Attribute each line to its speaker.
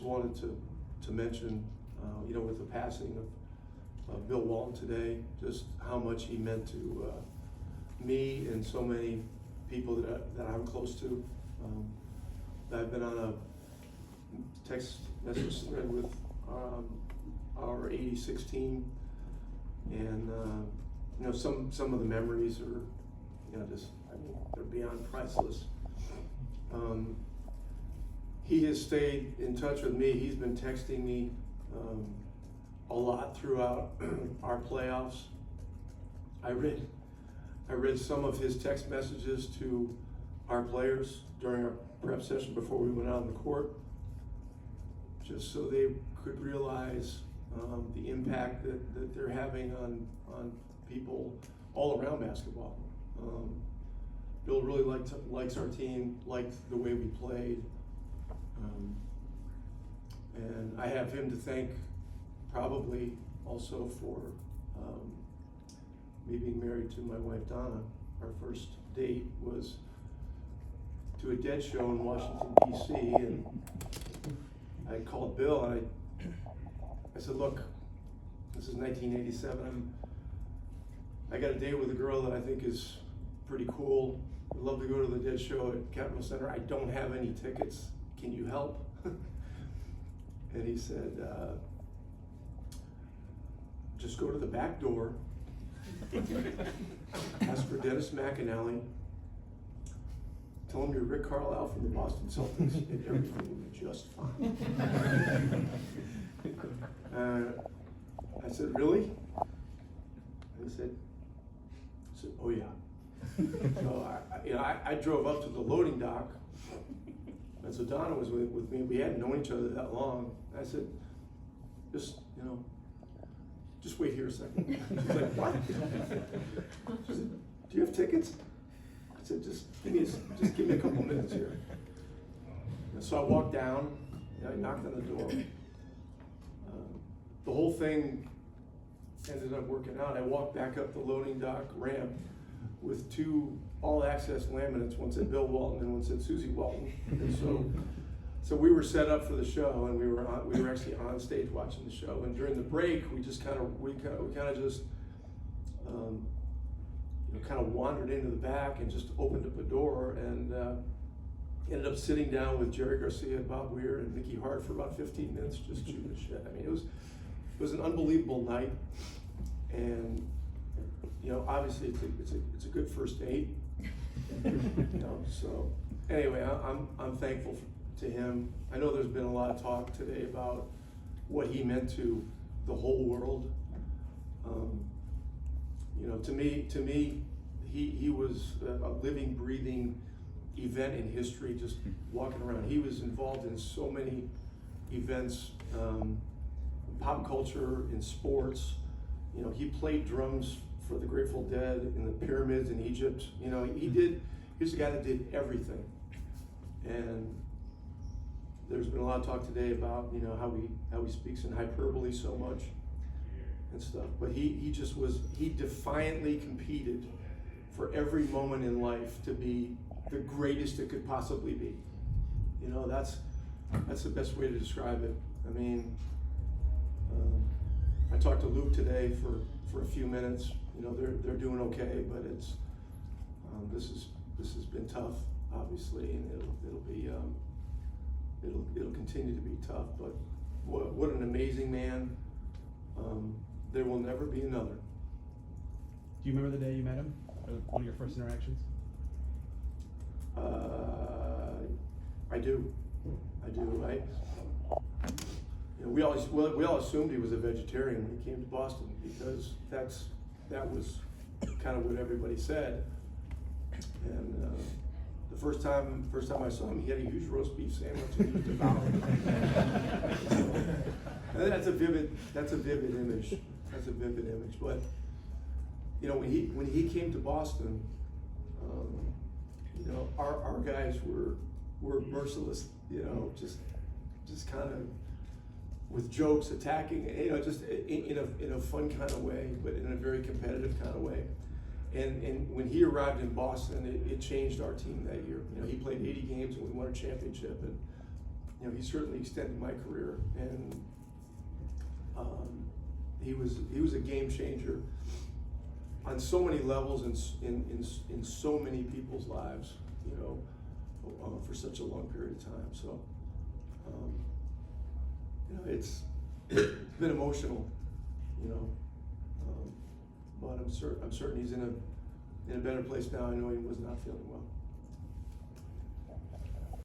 Speaker 1: wanted to mention, with the passing of Bill Walton today, just how much he meant to me and so many people that I'm close to. I've been on a text message thread with our 86 team, and some of the memories are, they're beyond priceless. He has stayed in touch with me. He's been texting me a lot throughout our playoffs. I read some of his text messages to our players during our prep session before we went out on the court, just so they could realize the impact that they're having on people all around basketball. Bill really likes our team, liked the way we played, and I have him to thank probably also for me being married to my wife Donna. Our first date was to a Dead show in Washington, D.C., and I called Bill and I said, look, this is 1987. I got a date with a girl that I think is pretty cool. I'd love to go to the Dead show at Capitol Center. I don't have any tickets. Can you help? And he said, just go to the back door, ask for Dennis McAnally, tell him you're Rick Carlisle from the Boston Celtics, and everything will be just fine. I said, really? And he said, oh yeah. So I drove up to the loading dock, and so Donna was with me. We hadn't known each other that long. I said, just wait here a second. She's like, what? She said, do you have tickets? I said, just give me a couple minutes here. And so I walked down, I knocked on the door. The whole thing ended up working out. I walked back up the loading dock ramp with two all-access laminates. One said Bill Walton and one said Susie Walton. And so we were set up for the show, and we were actually on stage watching the show. And during the break, we kind of wandered into the back and just opened up a door, and ended up sitting down with Jerry Garcia, Bob Weir, and Mickey Hart for about 15 minutes, just shooting the shit. I mean, it was an unbelievable night, and obviously it's a good first date. So anyway, I'm thankful to him. I know there's been a lot of talk today about what he meant to the whole world. To me, he was a living, breathing event in history, just walking around. He was involved in so many events, in pop culture, in sports. He played drums for the Grateful Dead in the pyramids in Egypt. He's a guy that did everything. And there's been a lot of talk today about how he speaks in hyperbole so much and stuff. But he defiantly competed for every moment in life to be the greatest it could possibly be. That's the best way to describe it. I mean, I talked to Luke today for a few minutes. They're doing okay, but this has been tough, obviously, and it'll continue to be tough. But what an amazing man! There will never be another.
Speaker 2: Do you remember the day you met him? Or one of your first interactions?
Speaker 1: I do. We all assumed he was a vegetarian when he came to Boston, because that was kind of what everybody said. And the first time I saw him, he had a huge roast beef sandwich and he was devouring it. That's a vivid image. That's a vivid image. But when he came to Boston, our guys were merciless. Just kind of with jokes, attacking. Just in a fun kind of way, but in a very competitive kind of way. And when he arrived in Boston, it changed our team that year. He played 80 games and we won a championship. And you know, he certainly extended my career, and he was a game changer on so many levels and in so many people's lives, you know, for such a long period of time. So, you know, it's been emotional, you know, but I'm certain he's in a better place now. I know he was not feeling well.